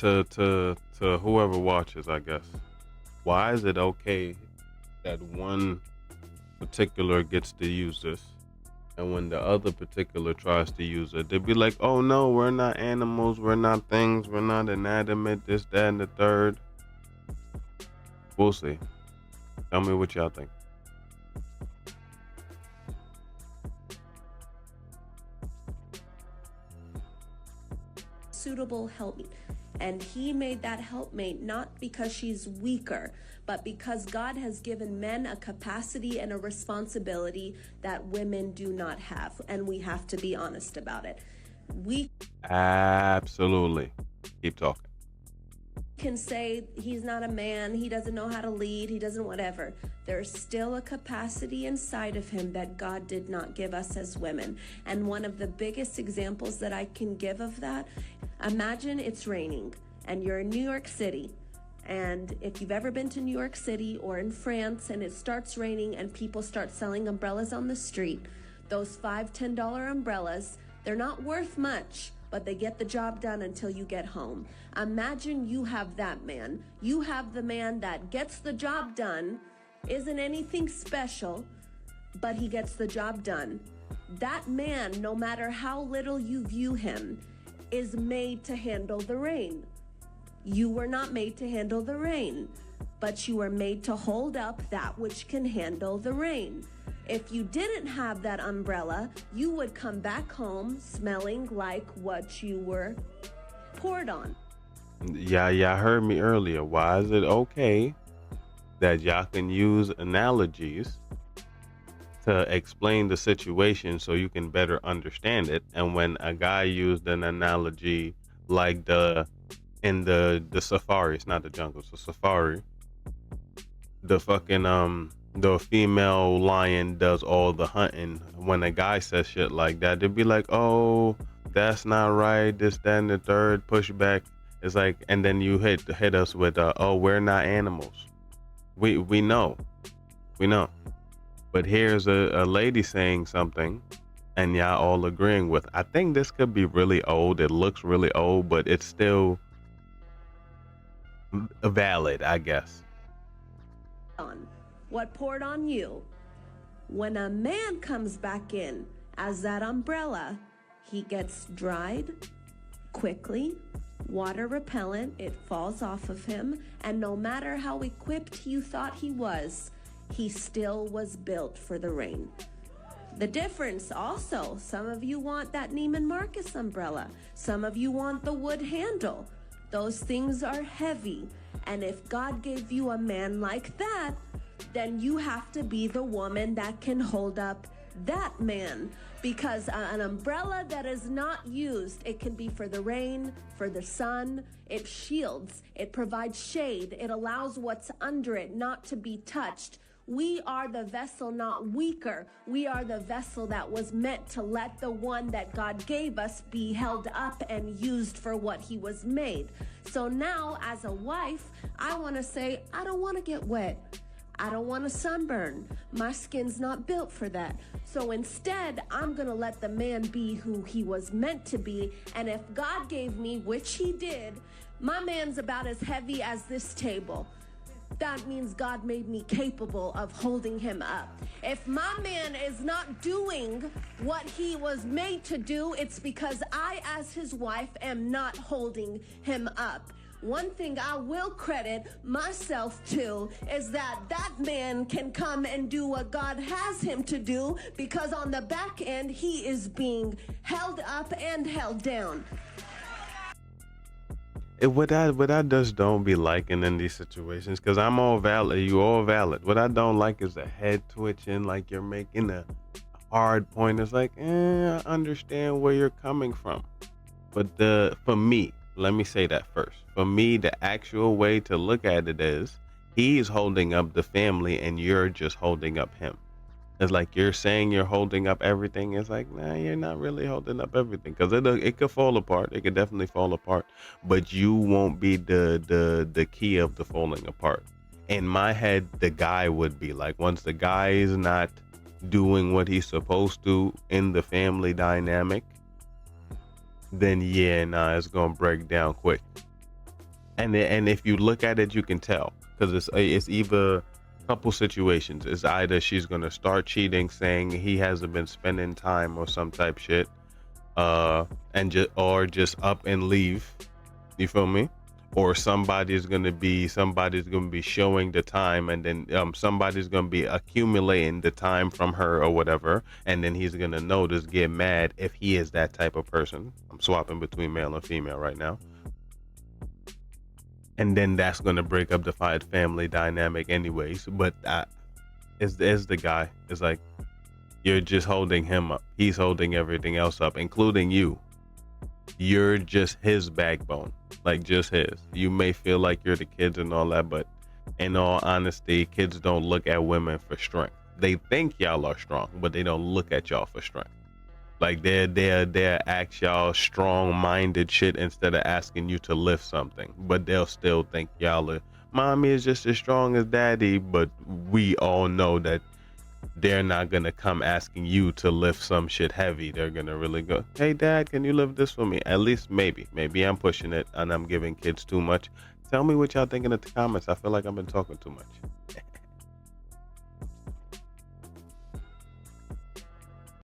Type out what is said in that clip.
to whoever watches, I guess. Why is it okay that one particular gets to use this, and when the other particular tries to use it, they'd be like, "Oh no, we're not animals, we're not things, we're not inanimate, this, that, and the third." We'll see. Tell me what y'all think. Suitable helpmate. And he made that helpmate not because she's weaker, but because God has given men a capacity and a responsibility that women do not have. And we have to be honest about it. We Absolutely. Keep talking. can say he's not a man, he doesn't know how to lead, he doesn't whatever. There's still a capacity inside of him that God did not give us as women. And one of the biggest examples that I can give of that, imagine it's raining and you're in New York City. And if you've ever been to New York City or in France and it starts raining and people start selling umbrellas on the street, those $5-10 umbrellas, they're not worth much, but they get the job done until you get home. Imagine you have that man. You have the man that gets the job done, isn't anything special, but he gets the job done. That man, no matter how little you view him, is made to handle the rain. You were not made to handle the rain, but you were made to hold up that which can handle the rain. If you didn't have that umbrella, you would come back home smelling like what you were poured on. Yeah, y'all heard me earlier. Why is it okay that y'all can use analogies to explain the situation so you can better understand it? And when a guy used an analogy like the safari, it's not the jungle, it's a safari. The fucking the female lion does all the hunting. When a guy says shit like that, they'd be like, "Oh, that's not right. This, that, and the third pushback." It's like, and then you hit us with, "Oh, we're not animals." We know, we know. But here's a lady saying something, and y'all all agreeing with. I think this could be really old. It looks really old, but it's still valid, I guess. On what poured on you. When a man comes back in as that umbrella, he gets dried quickly, water repellent, it falls off of him, and no matter how equipped you thought he still was built for the rain. The difference also, some of you want that Neiman Marcus umbrella, some of you want the wood handle. Those things are heavy, and if God gave you a man like that, then you have to be the woman that can hold up that man, because an umbrella that is not used, it can be for the rain, for the sun, it shields, it provides shade, it allows what's under it not to be touched. We are the vessel, not weaker. We are the vessel that was meant to let the one that God gave us be held up and used for what he was made. So now, as a wife, I want to say, I don't want to get wet. I don't want to sunburn. My skin's not built for that. So instead, I'm going to let the man be who he was meant to be. And if God gave me, which he did, my man's about as heavy as this table. That means God made me capable of holding him up. If my man is not doing what he was made to do, it's because I, as his wife, am not holding him up. One thing I will credit myself to is that that man can come and do what God has him to do, because on the back end, he is being held up and held down. What I just don't be liking in these situations, because I'm all valid, you all valid. What I don't like is the head twitching, like you're making a hard point. It's like, I understand where you're coming from. But for me, let me say that first. For me, the actual way to look at it is he's holding up the family and you're just holding up him. It's like you're saying you're holding up everything. It's like, nah, you're not really holding up everything, because it could fall apart. It could definitely fall apart, but you won't be the key of the falling apart. In my head, the guy would be like, once the guy is not doing what he's supposed to in the family dynamic, then yeah, nah, it's gonna break down quick. And if you look at it, you can tell, because it's either a couple situations. It's either she's gonna start cheating, saying he hasn't been spending time or some type shit, and just up and leave. You feel me? Or somebody's gonna be showing the time, and then somebody's gonna be accumulating the time from her or whatever, and then he's gonna notice, get mad if he is that type of person. I'm swapping between male and female right now. And then that's gonna break up the family dynamic anyways. But is the guy. It's like, you're just holding him up. He's holding everything else up, including you. You're just his backbone, like just his. You may feel like you're the kids and all that, but in all honesty, kids don't look at women for strength. They think y'all are strong, but they don't look at y'all for strength. Like they're ask y'all strong-minded shit instead of asking you to lift something, but they'll still think y'all are, mommy is just as strong as daddy. But we all know that they're not gonna come asking you to lift some shit heavy. They're gonna really go, hey dad, can you lift this for me? At least maybe I'm pushing it and I'm giving kids too much. Tell me what y'all think in the comments. I feel like I've been talking too much.